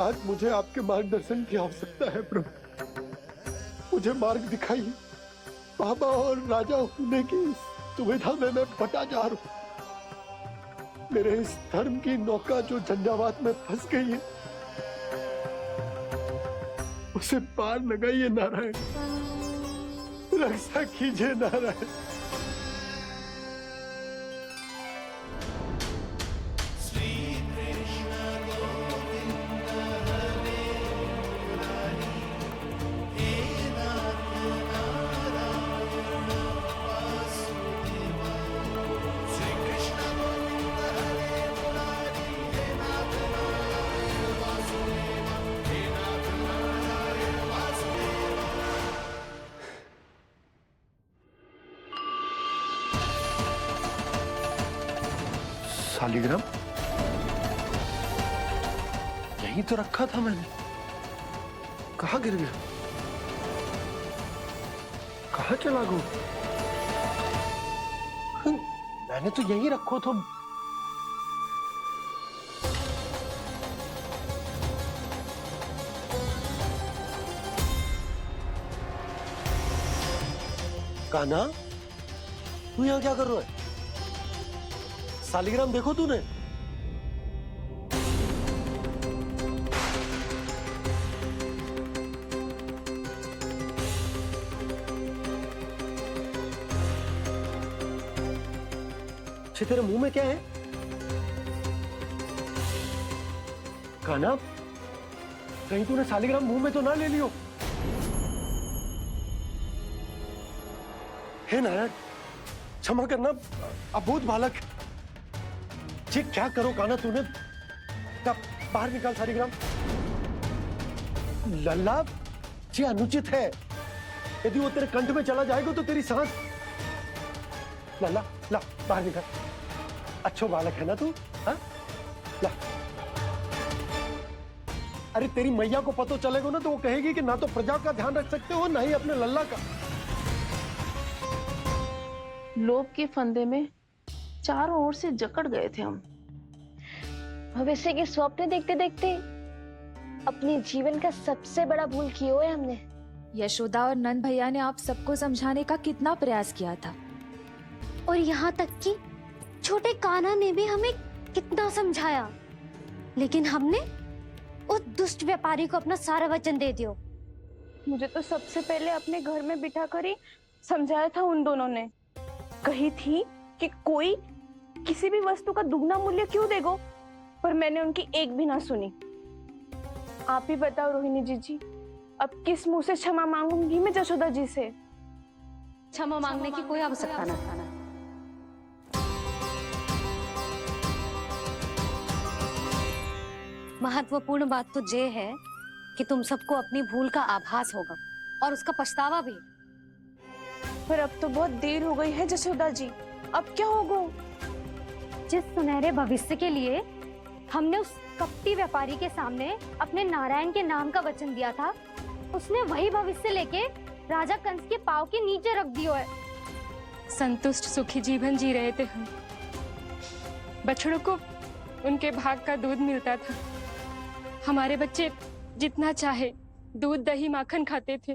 आज मुझे आपके मार्गदर्शन की आवश्यकता है प्रभु। मुझे मार्ग दिखाइए। बाबा और राजा होने की सुविधा में मैं बटा जा रहा हूं। मेरे इस धर्म की नौका जो झंझावात में फंस गई है, उसे पार लगाइए नारायण। रक्षा कीजिए नारायण। शालिग्राम यहीं तो रखा था मैंने। कहाँ गिर गया? कहाँ चला गया? मैंने तो यहीं रखो था। कान्हा, तू यहाँ क्या कर रहा है? शालिग्राम देखो तूने? अच्छे, तेरे मुंह में क्या है? कान्हा, कहीं तूने शालिग्राम मुंह में तो ना ले लियो? हे नारायण, क्षमा करना, अबोध बालक। जी क्या करो कान्हा तूने? बाहर निकाल शालिग्राम। लल्ला, जी अनुचित है। यदि वो तेरे कंठ में चला जाएगा तो तेरी सांस। लल्ला, ला बाहर निकाल। अच्छो बालक है ना तू? हाँ, ला। अरे तेरी मैया को पता चलेगा ना तो वो कहेगी कि ना तो प्रजा का ध्यान रख सकते हो, ना ही अपने लल्ला का। लोभ के फंदे में चारों ओर से जकड़ गए थे हम। भविष्य के स्वप्न देखते देखते अपने जीवन का सबसे बड़ा भूल किया है हमने। यशोदा और नंद भैया ने आप सबको समझाने का कितना प्रयास किया था, और यहाँ तक कि छोटे कान्हा ने भी हमें कितना समझाया, लेकिन हमने उस दुष्ट व्यापारी को अपना सारा वचन दे दिया। मुझे तो सबसे पहले अपने घर में बिठा कर ही समझाया था उन दोनों ने। कही थी कि कोई किसी भी वस्तु का दुगना मूल्य क्यों देगो, पर मैंने उनकी एक भी ना सुनी। आप ही बताओ रोहिणी जी, अब किस मुंह से क्षमा मांगूंगी मैं जशोदा जी से? क्षमा मांगने की कोई आवश्यकता ना। महत्वपूर्ण बात तो ये है कि तुम सबको अपनी भूल का आभास होगा और उसका पछतावा भी। पर अब तो बहुत देर हो गई है जशोदा जी, अब क्या होगा? जिस सुनहरे भविष्य के लिए हमने उस कपटी व्यापारी के सामने अपने नारायण के नाम का वचन दिया था, उसने वही भविष्य लेके राजा कंस के पांव के नीचे रख दिया है। संतुष्ट सुखी जीवन जी रहे थे हम। बछड़ों को उनके भाग का दूध मिलता था। हमारे बच्चे जितना चाहे दूध दही माखन खाते थे।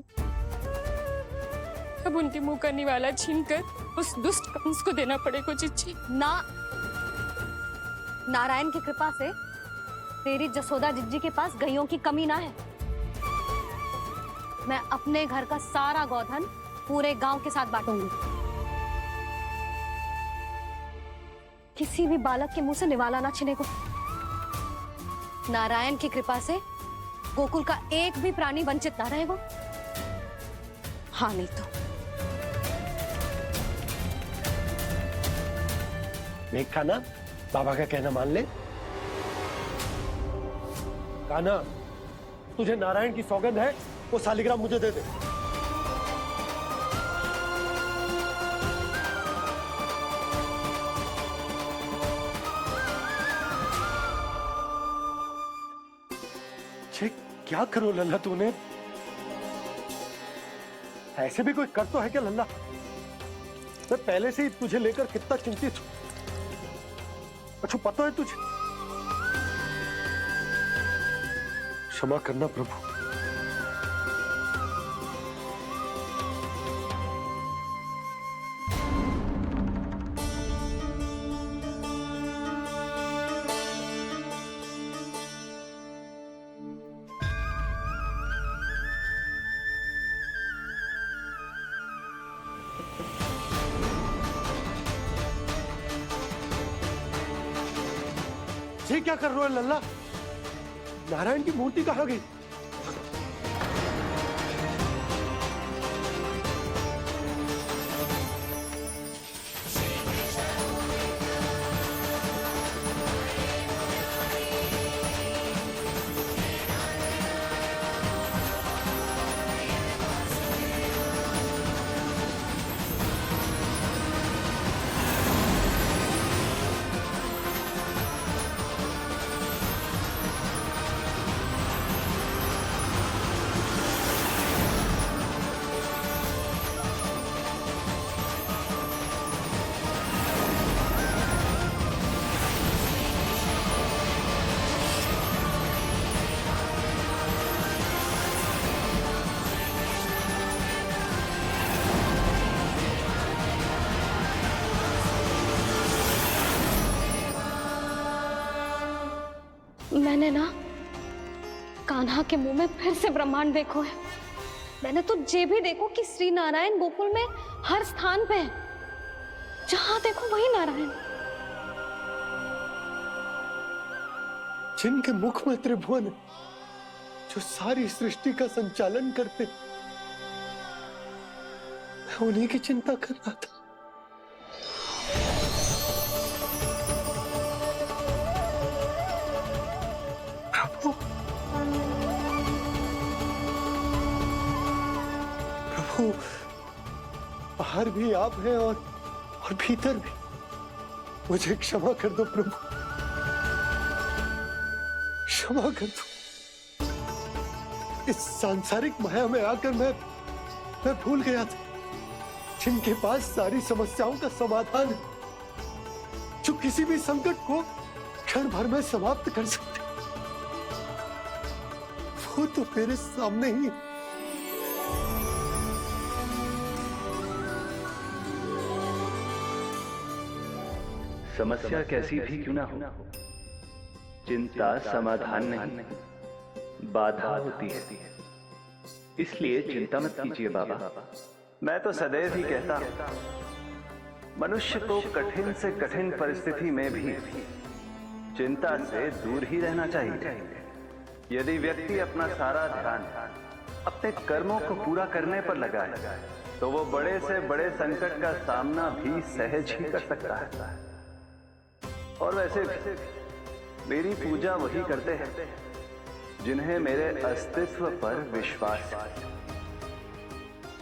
अब उनके मुंह का निवाला छीनकर उस दुष्ट कंस को देना पड़ेगा चिच्ची। ना, नारायण की कृपा से तेरी जसोदा जिज्जी के पास गायों की कमी ना है। मैं अपने घर का सारा गोधन पूरे गांव के साथ बांटूंगी। किसी भी बालक के मुंह से निवाला ना छिने को। नारायण की कृपा से गोकुल का एक भी प्राणी वंचित ना रहेगा। हाँ नहीं तो देख कान्हा, बाबा का कहना मान ले। कान्हा, तुझे नारायण की सौगंध है, वो शालिग्राम मुझे दे दे। छे, क्या करो लल्ला तूने? ऐसे भी कोई कर तो है क्या लल्ला? मैं पहले से ही तुझे लेकर कितना चिंतित हूं। अच्छा पता है तुझे, क्षमा करना प्रभु। ये क्या कर रहे हो लल्ला? नारायण की मूर्ति कहाँ गई? मैंने ना कान्हा के मुंह में फिर से ब्रह्मांड देखो है। मैंने तो ये भी देखो कि श्री नारायण गोकुल में हर स्थान पे है, जहां देखो वही नारायण। जिनके मुख में त्रिभुवन है, जो सारी सृष्टि का संचालन करते, मैं उन्हीं की चिंता कर रहा था। प्रभु, प्रभु, बाहर भी आप हैं और भीतर भी। मुझे क्षमा कर दो प्रभु, क्षमा कर दो। इस सांसारिक माया में आकर मैं भूल गया था जिनके पास सारी समस्याओं का समाधान है, जो किसी भी संकट को क्षण भर में समाप्त कर सकते, वो तो मेरे सामने ही। समस्या कैसी भी क्यों ना हो, चिंता समाधान नहीं, बाधा होती है। इसलिए चिंता मत कीजिए बाबा। मैं तो सदैव ही कहता हूं, मनुष्य को कठिन से कठिन परिस्थिति में भी चिंता से दूर ही रहना चाहिए। यदि व्यक्ति अपना सारा ध्यान अपने कर्मों को पूरा करने पर लगाए, तो वो बड़े से बड़े संकट का सामना भी सहज ही कर सकता है। और वैसे मेरी पूजा वही करते हैं जिन्हें मेरे अस्तित्व पर विश्वास है।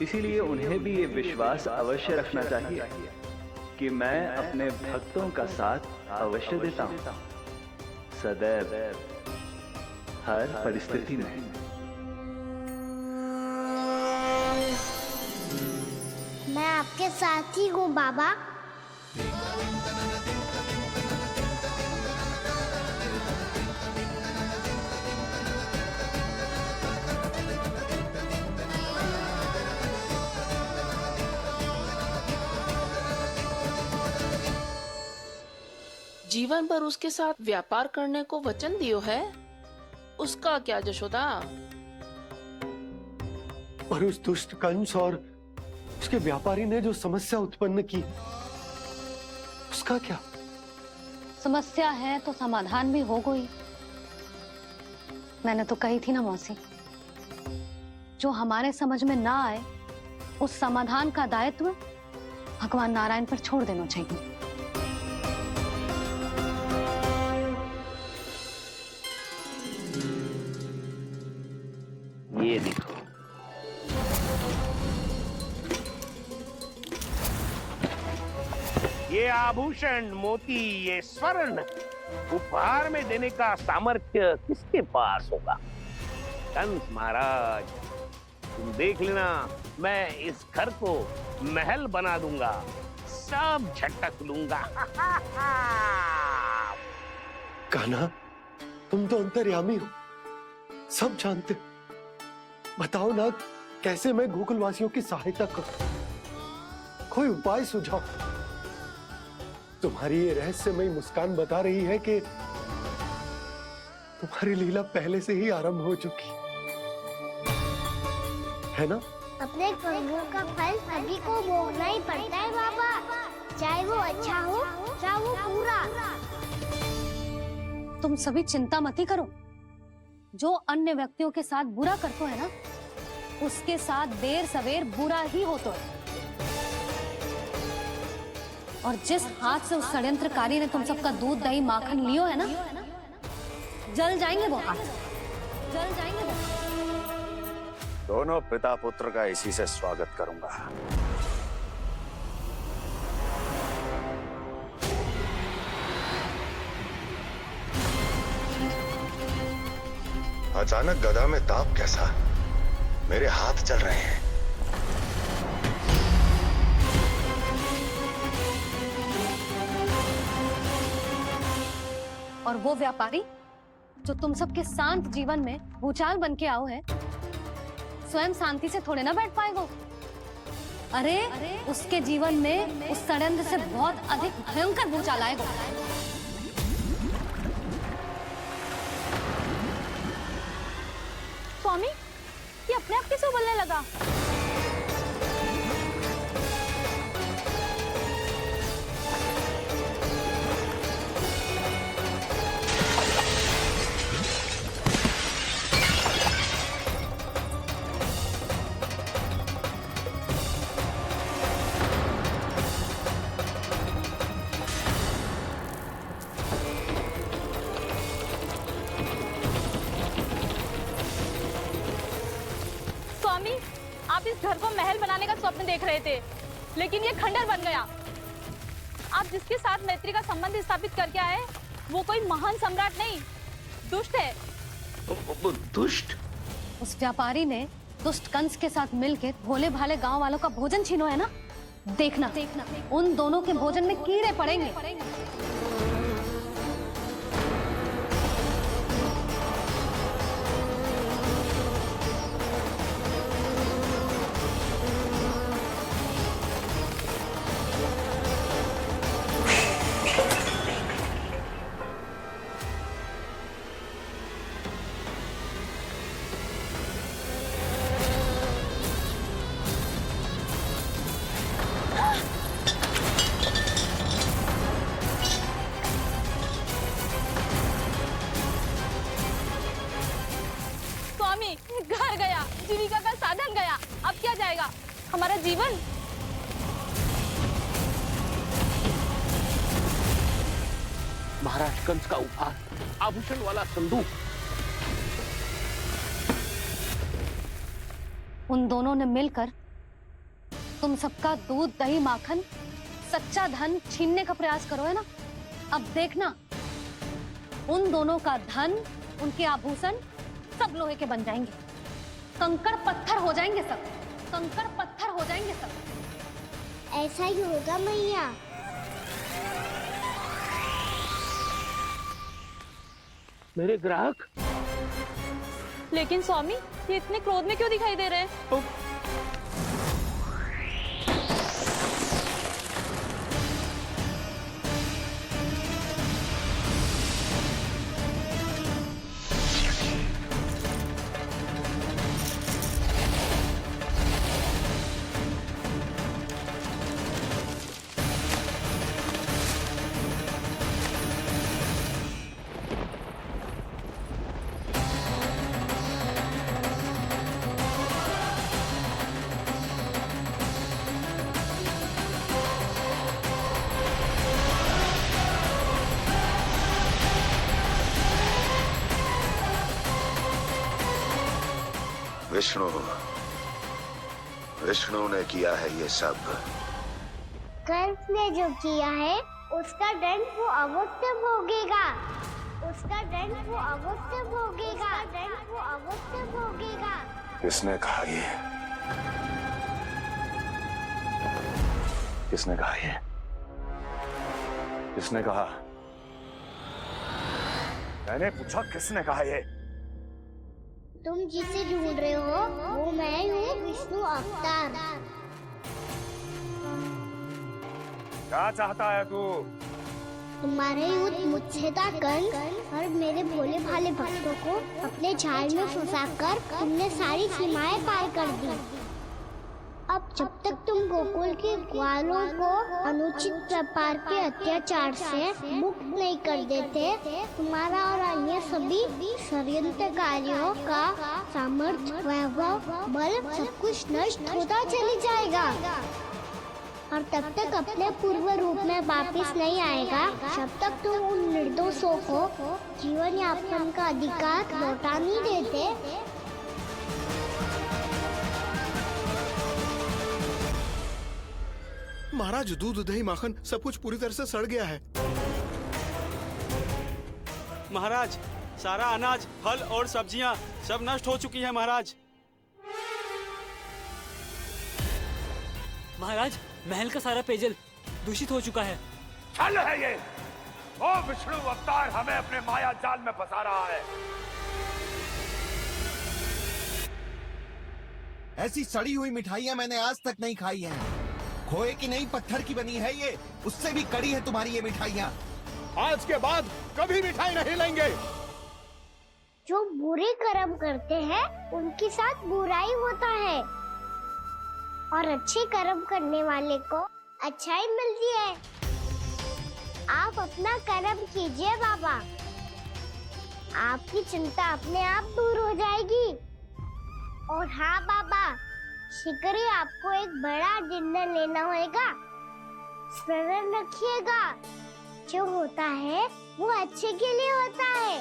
इसीलिए उन्हें भी ये विश्वास अवश्य रखना चाहिए कि मैं अपने भक्तों का साथ अवश्य देता हूं, सदैव, हर परिस्थिति में। मैं आपके साथ ही हूँ बाबा। जीवन भर उसके साथ व्यापार करने को वचन दियो है, उसका क्या जशोदा? और उस दुष्ट कंस और उसके व्यापारी ने जो समस्या उत्पन्न की, उसका क्या? समस्या है तो समाधान भी हो गई। मैंने तो कही थी ना मौसी, जो हमारे समझ में ना आए उस समाधान का दायित्व भगवान नारायण पर छोड़ देना चाहिए। ये देखो, ये आभूषण, मोती, ये स्वर्ण उपहार में देने का सामर्थ्य किसके पास होगा? कंस महाराज, तुम देख लेना, मैं इस घर को महल बना दूंगा, सब झटक लूंगा। कान्हा, तुम तो अंतर्यामी हो, सब जानते। बताओ ना, कैसे मैं गोकुल वासियों की सहायता करूं? कोई उपाय सुझाओ। तुम्हारी ये रहस्यमयी मुस्कान बता रही है कि तुम्हारी लीला पहले से ही आरंभ हो चुकी है ना? अपने कर्मों का फल सभी को भोगना ही पड़ता है बाबा, चाहे वो अच्छा हो चाहे वो बुरा। तुम सभी चिंता मत ही करो। जो अन्य व्यक्तियों के साथ बुरा करते है ना, उसके साथ देर सवेर बुरा ही होता है। और जिस हाथ से उस षड्यंत्रकारी ने तुम सबका दूध दही माखन लियो है ना, जल जाएंगे वो हाथ, जल जाएंगे वो। दोनों पिता पुत्र का इसी से स्वागत करूंगा। अचानक गदा में ताप कैसा? मेरे हाथ चल रहे हैं। और वो व्यापारी जो तुम सबके शांत जीवन में भूचाल बन के आओ है, स्वयं शांति से थोड़े ना बैठ पाएगा। अरे उसके जीवन में उस षड्यंत्र से बहुत अधिक भयंकर भूचाल आएगा। स्वामी, ये अपने आप कैसे बोलने लगा? आप इस घर को महल बनाने का स्वप्न देख रहे थे, लेकिन ये खंडर बन गया। आप जिसके साथ मैत्री का संबंध स्थापित करके आए, वो कोई महान सम्राट नहीं, दुष्ट है। दुष्ट? उस व्यापारी ने दुष्ट कंस के साथ मिलकर भोले भाले गांव वालों का भोजन छीनो है ना। देखना उन दोनों के भोजन में कीड़े पड़ेंगे। घर गया, जीविका का साधन गया, अब क्या जाएगा हमारा जीवन? महाराज कंस का उपहार, आभूषण वाला संदूक। उन दोनों ने मिलकर तुम सबका दूध दही माखन सच्चा धन छीनने का प्रयास करो है ना। अब देखना उन दोनों का धन, उनके आभूषण सब लोहे के बन जाएंगे, कंकड़ पत्थर हो जाएंगे सब, कंकड़ पत्थर हो जाएंगे सब। ऐसा ही होगा मैया। मेरे ग्राहक? लेकिन स्वामी, ये इतने क्रोध में क्यों दिखाई दे रहे हैं? विष्णु ने किया है ये सब। कंस ने जो किया है उसका दंड वो अवश्य भोगेगा, उसका दंड वो अवश्य भोगेगा, दंड वो अवश्य भोगेगा। किसने कहा ये? किसने कहा ये? किसने कहा? मैंने पूछा किसने कहा ये? तुम जिसे ढूंढ रहे हो वो मैं हूँ, विष्णु अवतार। क्या चाहता है तू? तुम्हारे युद्ध मुच्छेदा कंस और मेरे भोले भाले भक्तों को अपने जाल में फंसाकर तुमने सारी सीमाएं पार कर दी। अब जब तक तुम गोकुल के ग्वालों को अनुचित प्रकार के अत्याचार से मुक्त नहीं कर देते, तुम्हारा और अन्य सभी षड्यंत्रकारियों का सामर्थ्य, वैभव, बल सब कुछ नष्ट होता चली जाएगा और तब तक अपने पूर्व रूप में वापस नहीं आएगा जब तक तुम उन निर्दोषों को जीवन यापन का अधिकार लौटा नहीं देते। महाराज, दूध, दही, माखन सब कुछ पूरी तरह से सड़ गया है। महाराज, सारा अनाज, फल और सब्जियां सब नष्ट हो चुकी हैं महाराज। महाराज, महल का सारा पेयजल दूषित हो चुका है। छल है ये। ओ विष्णु अवतार हमें अपने माया जाल में फंसा रहा है। ऐसी सड़ी हुई मिठाइयाँ मैंने आज तक नहीं खाई हैं। खोए की नहीं, पत्थर की बनी है ये, उससे भी कड़ी है तुम्हारी ये मिठाइयाँ। आज के बाद कभी मिठाई नहीं लेंगे। जो बुरे कर्म करते हैं उनके साथ बुराई होता है और अच्छे कर्म करने वाले को अच्छाई मिलती है। आप अपना कर्म कीजिए बाबा, आपकी चिंता अपने आप दूर हो जाएगी। और हाँ बाबा, शीघ्र ही आपको एक बड़ा निर्णय लेना होगा। स्मरण रखिएगा, जो होता है वो अच्छे के लिए होता है।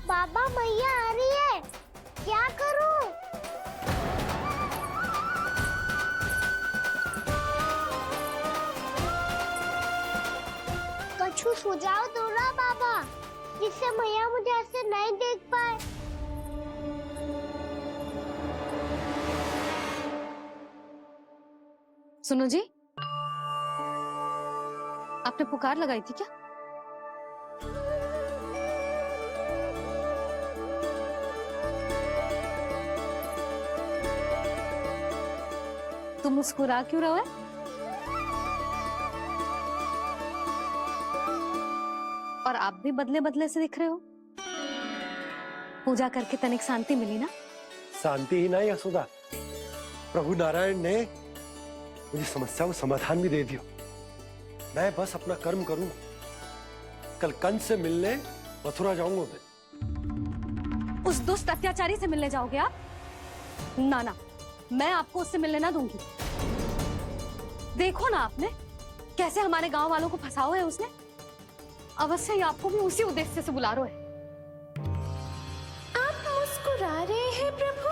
बाबा, मैया आ रही है, क्या करूं? कुछ सुझाव दो ना बाबा, जिससे मैया मुझे ऐसे नहीं देख पाए। सुनो जी, आपने पुकार लगाई थी क्या? तुम मुस्कुरा क्यों रहे हो? और आप भी बदले बदले से दिख रहे हो। पूजा करके तनिक शांति मिली ना? शांति ही नहीं यशोदा, प्रभु नारायण ने मुझे समस्या को समाधान भी दे दिया। मैं बस अपना कर्म करूंगा। कल कंस से मिलने मथुरा जाऊंगा मैं। उस दुष्ट अत्याचारी से मिलने जाओगे आप? ना ना, मैं आपको उससे मिलने ना दूंगी। देखो ना आपने कैसे हमारे गांव वालों को फंसाओ है उसने। अवश्य ही आपको भी उसी उद्देश्य से बुला रहा है। आप मुस्कुरा रहे हैं प्रभु?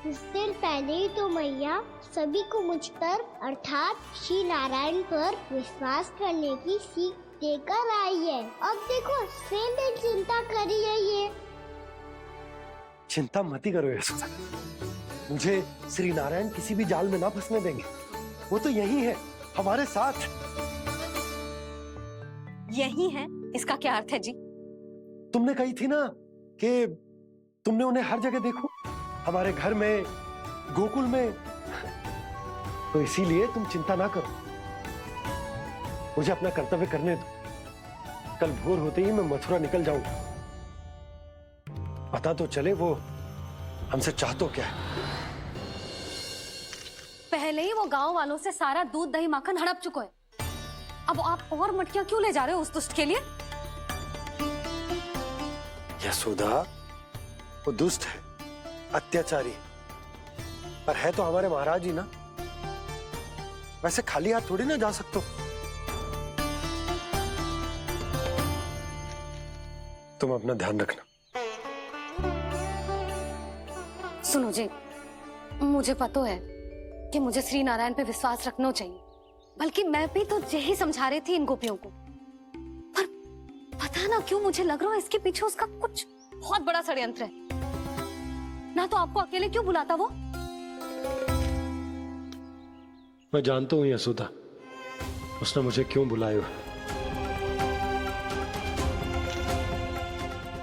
कुछ देर पहले ही तो मैया सभी को मुझ पर अर्थात श्री नारायण पर विश्वास करने की सीख देकर आई है। अब देखो स्वयं चिंता करी है ये। चिंता मत ही करो यशोदा, मुझे श्री नारायण किसी भी जाल में ना फंसने देंगे। वो तो यही है हमारे साथ। यही है, इसका क्या अर्थ है जी? तुमने कही थी ना कि तुमने उन्हें हर जगह देखो, हमारे घर में, गोकुल में। तो इसीलिए तुम चिंता ना करो, मुझे अपना कर्तव्य करने दो। कल भोर होते ही मैं मथुरा निकल जाऊंगा। पता तो चले वो हमसे चाहतो क्या है। पहले ही वो गांव वालों से सारा दूध, दही, माखन हड़प चुके हैं। अब आप और मटकियां क्यों ले जा रहे हो उस दुष्ट के लिए? यशोदा, वो दुष्ट है, अत्याचारी, पर है तो हमारे महाराज ही ना। वैसे खाली हाथ थोड़ी ना जा सकते। तुम अपना ध्यान रखना। सुनो जी, मुझे पता है कि मुझे श्री नारायण पे विश्वास रखना चाहिए, बल्कि मैं भी तो यही समझा रही थी इन गोपियों को। पर पता ना क्यों मुझे लग रहा है इसके पीछे उसका कुछ बहुत बड़ा षड्यंत्र है। ना तो आपको अकेले क्यों बुलाता वो? मैं जानता हूँ यशोदा, उसने मुझे क्यों बुलाया।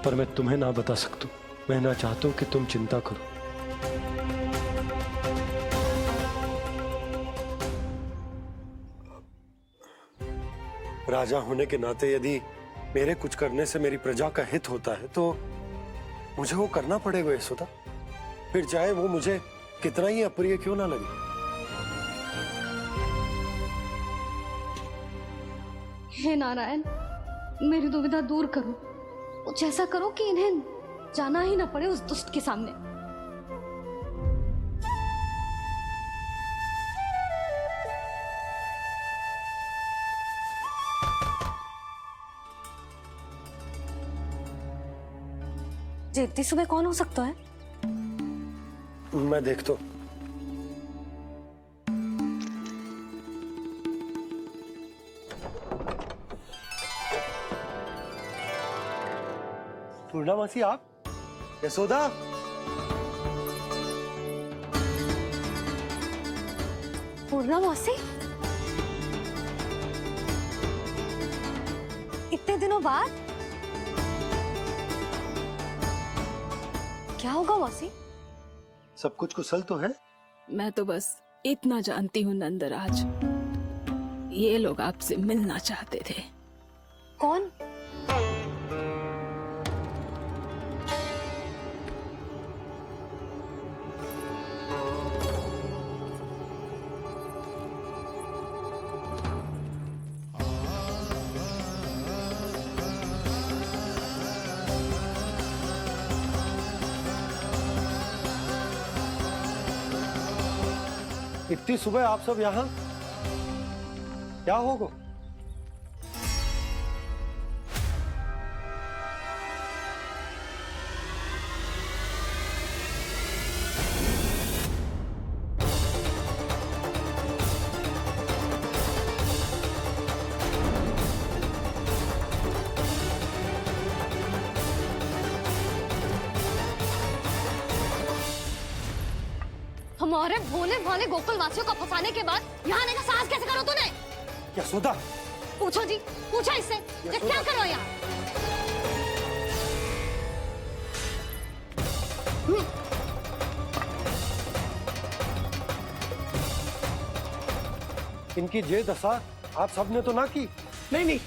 पर मैं तुम्हें ना बता सकता। मैं ना चाहता हूं कि तुम चिंता करो। राजा होने के नाते यदि मेरे कुछ करने से मेरी प्रजा का हित होता है तो मुझे वो करना पड़ेगा यशोदा, फिर चाहे वो मुझे कितना ही अप्रिय क्यों ना लगे। हे नारायण, मेरी दुविधा दूर करो। कुछ ऐसा करो कि इन्हें जाना ही ना पड़े उस दुष्ट के सामने। इतनी सुबह कौन हो सकता है? मैं देखता हूं। पूर्णा मासी, आप? यशोदा? पूर्णा मौसी, इतने दिनों बाद क्या होगा मौसी? सब कुछ कुशल तो है? मैं तो बस इतना जानती हूँ नंदराज, ये लोग आपसे मिलना चाहते थे। कौन? इतनी सुबह आप सब यहाँ? क्या होगा? हमारे भोले भाले गोकुल वासियों को फंसाने के बाद यहाँ आने का साहस कैसे करो तूने? यशोदा! पूछो जी, पूछो इससे, ये क्या करो यहाँ? इनकी ये दशा आप सबने तो ना की? नहीं नहीं,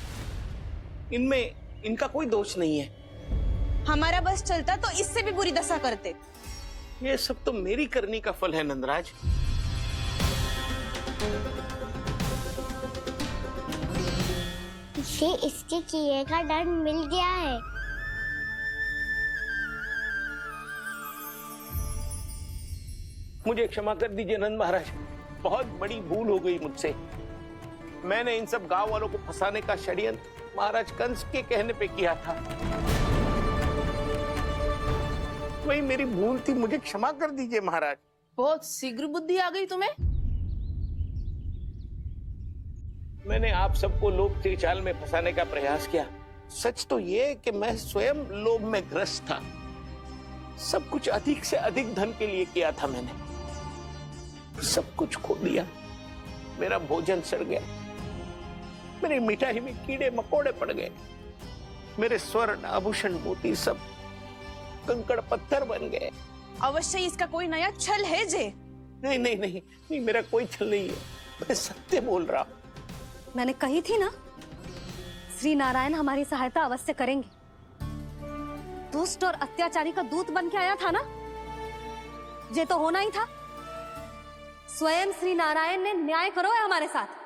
इनमें इनका कोई दोष नहीं है। हमारा बस चलता तो इससे भी बुरी दशा करते। ये सब तो मेरी करनी का फल है नंदराज। इसे इसके किए का दंड मिल गया है। मुझे क्षमा कर दीजिए नंद महाराज, बहुत बड़ी भूल हो गई मुझसे। मैंने इन सब गांव वालों को फंसाने का षड्यंत्र महाराज कंस के कहने पे किया था। वही मेरी भूल थी, मुझे क्षमा कर दीजिए महाराज। बहुत शीघ्र बुद्धि आ गई तुम्हें। मैंने आप सबको लोभ के चाल में फंसाने का प्रयास किया। सच तो ये कि मैं स्वयं लोभ में ग्रस्त था। सब कुछ अधिक से अधिक धन के लिए किया था मैंने। सब कुछ खो दिया। मेरा भोजन सड़ गया, मेरी मिठाई में कीड़े मकोड़े पड़ गए, मेरे स्वर्ण आभूषण मोती सब कंकड़ पत्थर बन गए। अवश्य इसका कोई नया छल है जे। नहीं नहीं नहीं नहीं, मेरा कोई छल नहीं है, मैं सत्य बोल रहा हूं। मैंने कही थी ना, श्री नारायण हमारी सहायता अवश्य करेंगे। दुष्ट और अत्याचारी का दूत बन के आया था ना, ये तो होना ही था। स्वयं श्री नारायण ने न्याय करो है हमारे साथ।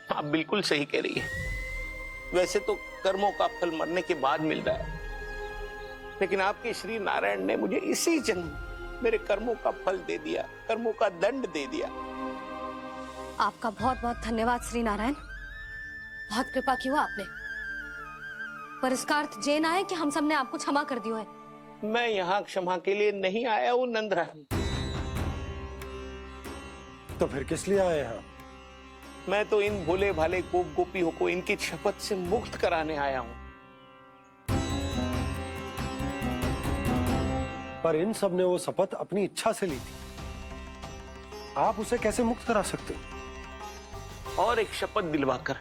आप बिल्कुल सही कह रही है। वैसे तो कर्मों का फल मरने के बाद मिल रहा है, लेकिन आपके श्री नारायण ने मुझे इसी जन्म मेरे कर्मों का फल दे दिया, कर्मों का दंड दे दिया। आपका बहुत बहुत धन्यवाद श्री नारायण। बहुत कृपा की हो आपने, पर इसका अर्थ ये ना है कि हम सबने आपको क्षमा कर दियो है। मैं यहाँ क्षमा के लिए नहीं आया हूँ नंदरानी। तो फिर किस लिए आए हैं? मैं तो इन भोले भाले गोप गोपियों को इनकी शपथ से मुक्त कराने आया हूँ। पर इन सब ने वो शपथ अपनी इच्छा से ली थी, आप उसे कैसे मुक्त करा सकते हो? और एक शपथ दिलवाकर।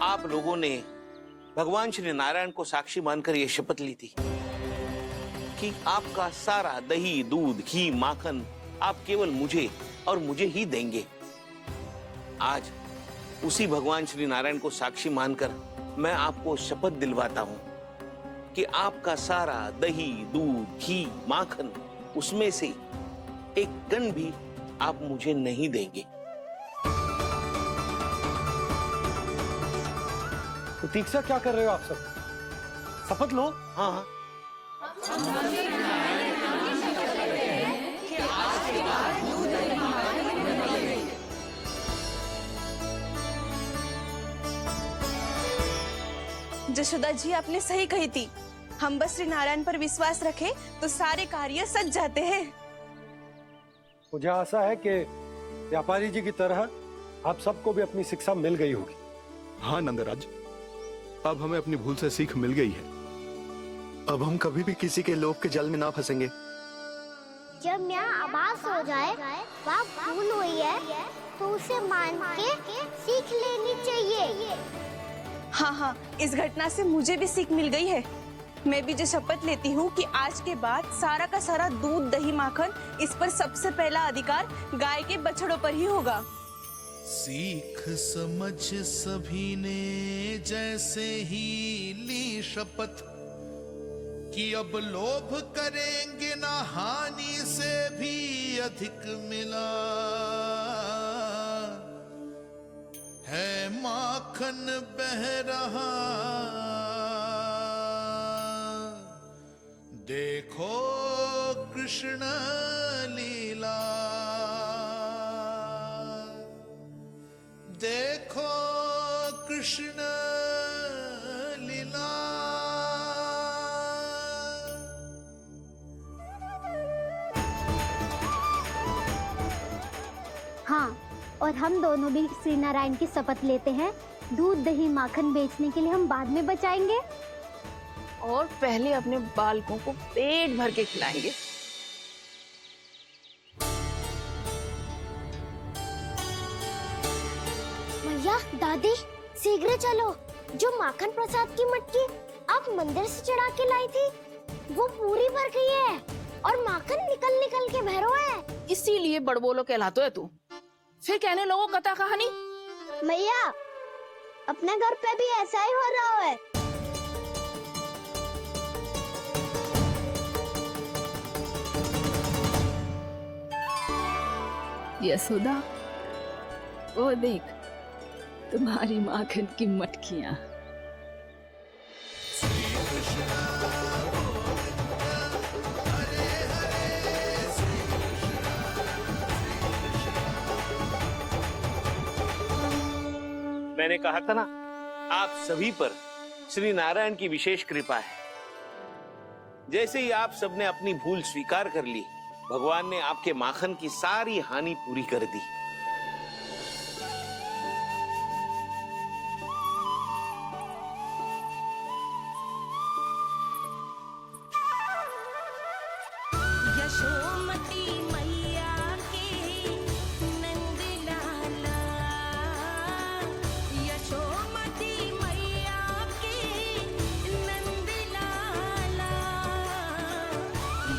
आप लोगों ने भगवान श्री नारायण को साक्षी मानकर यह शपथ ली थी कि आपका सारा दही, दूध, घी, माखन आप केवल मुझे और मुझे ही देंगे। आज उसी भगवान श्री नारायण को साक्षी मानकर मैं आपको शपथ दिलवाता हूं कि आपका सारा दही, दूध, घी, माखन, उसमें से एक कण भी आप मुझे नहीं देंगे। प्रतीक्षा क्या कर रहे हो आप सब? शपथ लो। हाँ हाँ। जशोदा जी, आपने सही कही थी। हम बस श्री नारायण पर विश्वास रखें तो सारे कार्य सज जाते हैं। मुझे आशा है कि व्यापारी जी की तरह आप सबको भी अपनी शिक्षा मिल गई होगी। हाँ नंदराज, अब हमें अपनी भूल से सीख मिल गई है। अब हम कभी भी किसी के लोभ के जल में ना फंसेंगे। जब यहाँ आभास हो जाए वहाँ भूल हुई है तो उसे मान के सीख लेनी चाहिए। हाँ हाँ, इस घटना से मुझे भी सीख मिल गई है। मैं भी जो शपथ लेती हूँ कि आज के बाद सारा का सारा दूध, दही, माखन, इस पर सबसे पहला अधिकार गाय के बछड़ों पर ही होगा। सीख समझ सभी ने जैसे ही ली शपथ कि अब लोभ करेंगे ना हानि से भी अधिक मिला है, माखन बह रहा देखो कृष्ण लीला, देखो कृष्ण लीला। हाँ, और हम दोनों भी श्री नारायण की शपथ लेते हैं, दूध, दही, माखन बेचने के लिए हम बाद में बचाएंगे और पहले अपने बालकों को पेट भर के खिलाएंगे। भैया, दादी, शीघ्र चलो। जो माखन प्रसाद की मटकी आप मंदिर से चढ़ा के लाई थी वो पूरी भर गई है और माखन निकल निकल के भरो है। इसीलिए बड़बोलो कहलाते है तू। फिर कहने लोगों कथा कहानी। भैया, अपने घर पे भी ऐसा ही हो रहा है। यशोदा, वो देख तुम्हारी माखन की मटकियां। मैंने कहा था ना, आप सभी पर श्री नारायण की विशेष कृपा है। जैसे ही आप सबने अपनी भूल स्वीकार कर ली, भगवान ने आपके माखन की सारी हानि पूरी कर दी। यशोमती मैया की नंद लाला, यशोमती मैया की नंद लाला,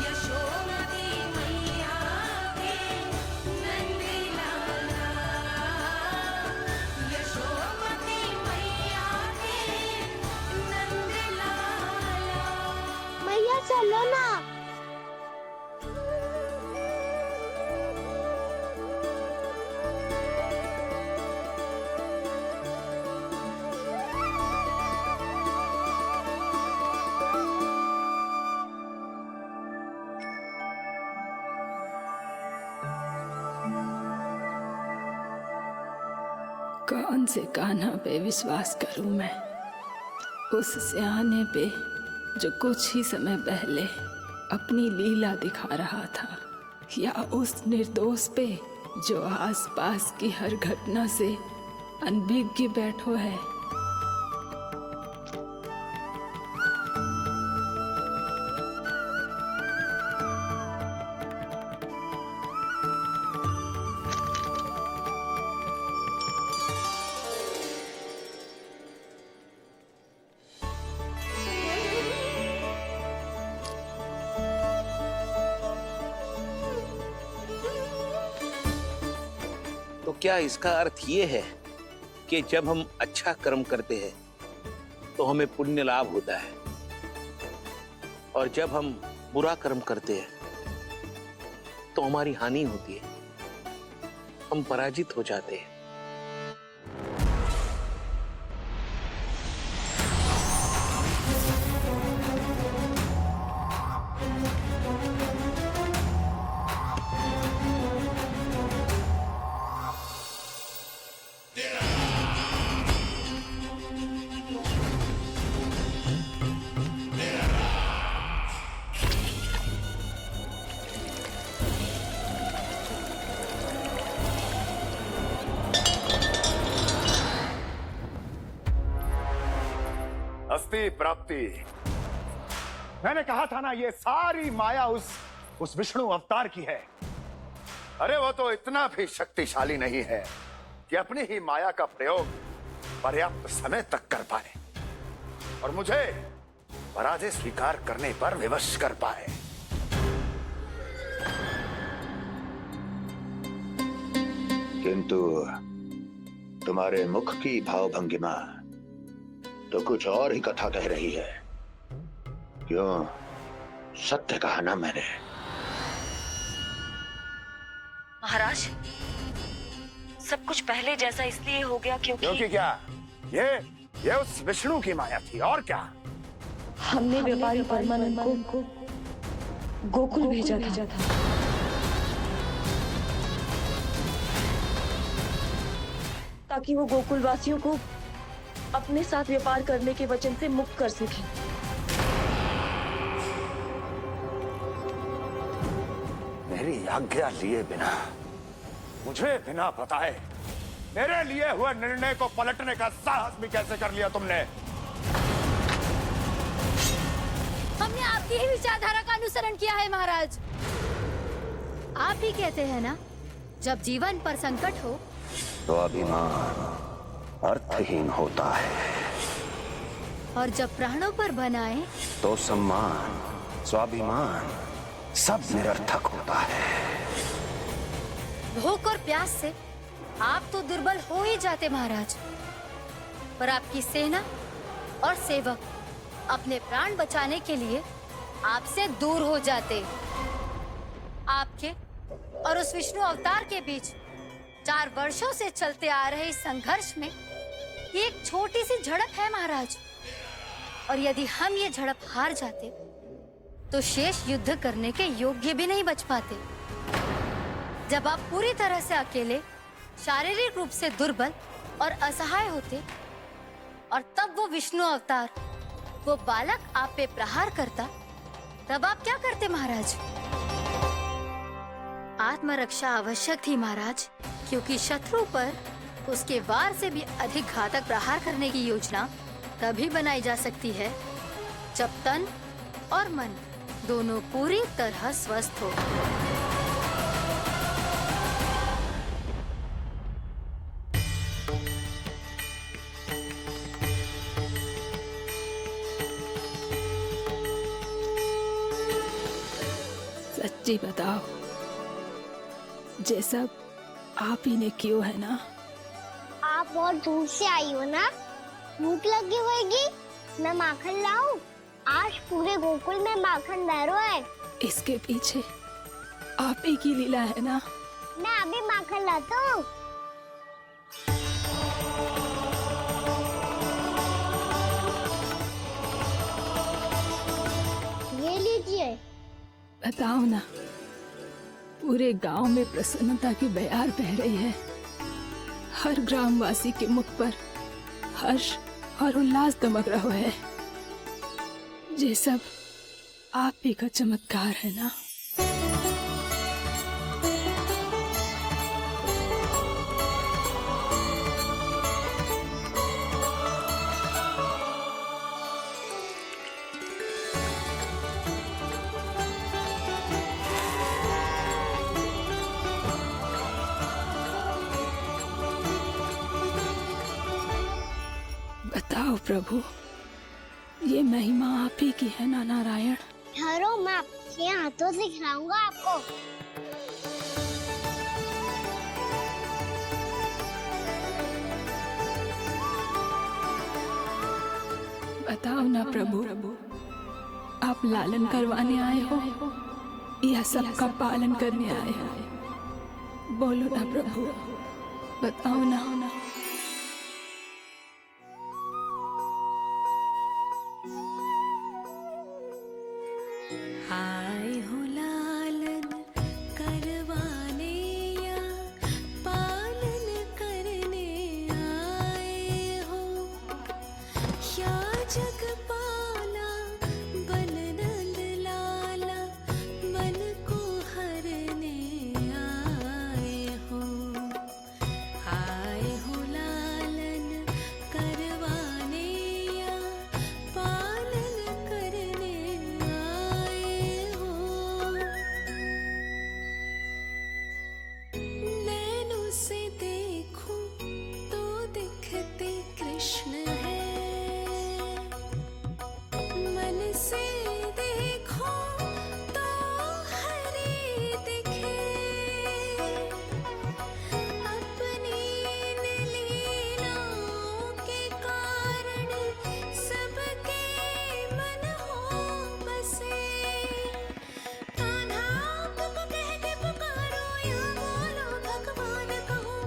यशोमती मैया की नंद लाला, यशोमती मैया की नंद लाला। मैया चलो ना। कौन से कान्हा पे विश्वास करूं मैं? उस सियाने पे जो कुछ ही समय पहले अपनी लीला दिखा रहा था, या उस निर्दोष पे जो आसपास की हर घटना से अनभिज्ञ बैठो है? तो क्या इसका अर्थ ये है कि जब हम अच्छा कर्म करते हैं तो हमें पुण्य लाभ होता है, और जब हम बुरा कर्म करते हैं तो हमारी हानि होती है, हम पराजित हो जाते हैं? अस्थि प्राप्ति। मैंने कहा था ना, ये सारी माया उस विष्णु अवतार की है। अरे वो तो इतना भी शक्तिशाली नहीं है कि अपनी ही माया का प्रयोग पर्याप्त समय तक कर पाए और मुझे पराजय स्वीकार करने पर विवश कर पाए। किंतु तुम्हारे मुख की भावभंगिमा तो कुछ और ही कथा कह रही है। क्यों? सत्य कहा ना मैंने। महाराज, सब कुछ पहले जैसा इसलिए हो गया क्योंकि क्या? ये उस विष्णु की माया थी, और क्या? हमने व्यापारी परमानंद को गोकुल भेजा था। ताकि वो गोकुल वासियों को अपने साथ व्यापार करने के वचन से मुक्त कर सके। मेरी आज्ञा लिए बिना, मुझे बिना बताए मेरे लिए हुए निर्णय को पलटने का साहस भी कैसे कर लिया तुमने? हमने आपकी ही विचारधारा का अनुसरण किया है महाराज। आप ही कहते हैं ना, जब जीवन पर संकट हो तो अभिमान अर्थहीन होता है, और जब प्राणों पर बनाए तो सम्मान स्वाभिमान सब निरर्थक होता है। भूख और प्यास से आप तो दुर्बल हो ही जाते महाराज, पर आपकी सेना और सेवक अपने प्राण बचाने के लिए आपसे दूर हो जाते। आपके और उस विष्णु अवतार के बीच 4 वर्षों से चलते आ रहे इस संघर्ष में ये एक छोटी सी झड़प है महाराज, और यदि हम ये झड़प हार जाते तो शेष युद्ध करने के योग्य भी नहीं बच पाते। जब आप पूरी तरह से अकेले, शारीरिक रूप से दुर्बल और असहाय होते, और तब वो विष्णु अवतार, वो बालक आप पे प्रहार करता, तब आप क्या करते महाराज? आत्मरक्षा आवश्यक थी महाराज, क्योंकि शत्रु पर उसके वार से भी अधिक घातक प्रहार करने की योजना तभी बनाई जा सकती है जब तन और मन दोनों पूरी तरह स्वस्थ हो। सच्ची बताओ, ये सब आप ही ने क्यों है ना? आप बहुत दूर से आई हो ना, भूख लगी होगी। मैं माखन लाऊं? आज पूरे गोकुल में माखन बह रहा है। इसके पीछे आप ही की लीला है ना? मैं अभी माखन लाता हूँ। ये लीजिए। बताओ ना, पूरे गांव में प्रसन्नता की बयार बह रही है। हर ग्रामवासी के मुख पर हर्ष और उल्लास दमक रहो है। ये सब आप ही का चमत्कार है ना। बताओ प्रभु, ये महिमा आप ही की है ना नारायण? ठहरो, मैं आपके हाथों से खिलाऊंगा आपको। बताओ ना प्रभु, आप लालन करवाने आए हो या सबका पालन करने आए हो? बोलो ना प्रभु, बताओ ना। आए हो लालन करवाने या पालन करने आए हो, या जगपाला बन नंद लाला मन को हरने आए हो। आए हो लालन करवाने या पालन करने आए हो। नैनों से देखूं तो दिखते कृष्ण है, मन से देखो तो हरि दिखे। अपनी इन लीलाओं के कारण सबके मन हो बसे। कान्हा आपको कह के पुकारो या बोलो भगवान कहो,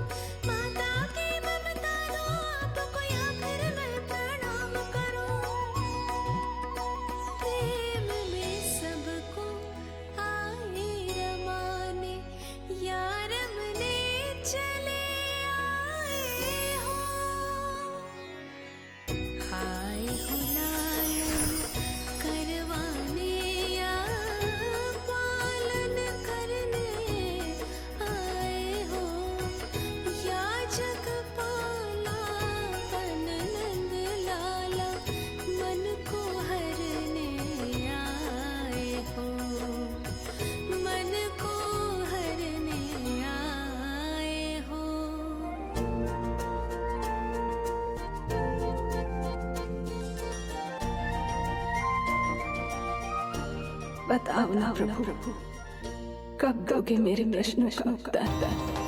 माता की ममता दो आपको या फिर मैं प्रणाम करूं। प्रेम में सबको आए रमाने, या रमने चले आए हो। आए हो लालन करवाने या पालन करने आए हो, या जगपाला बन नंद लाला मन को हरने आए हो। मन को हरने आए हो। बताओ ना प्रभु, कब दोगे मेरे प्रश्नों का उत्तर?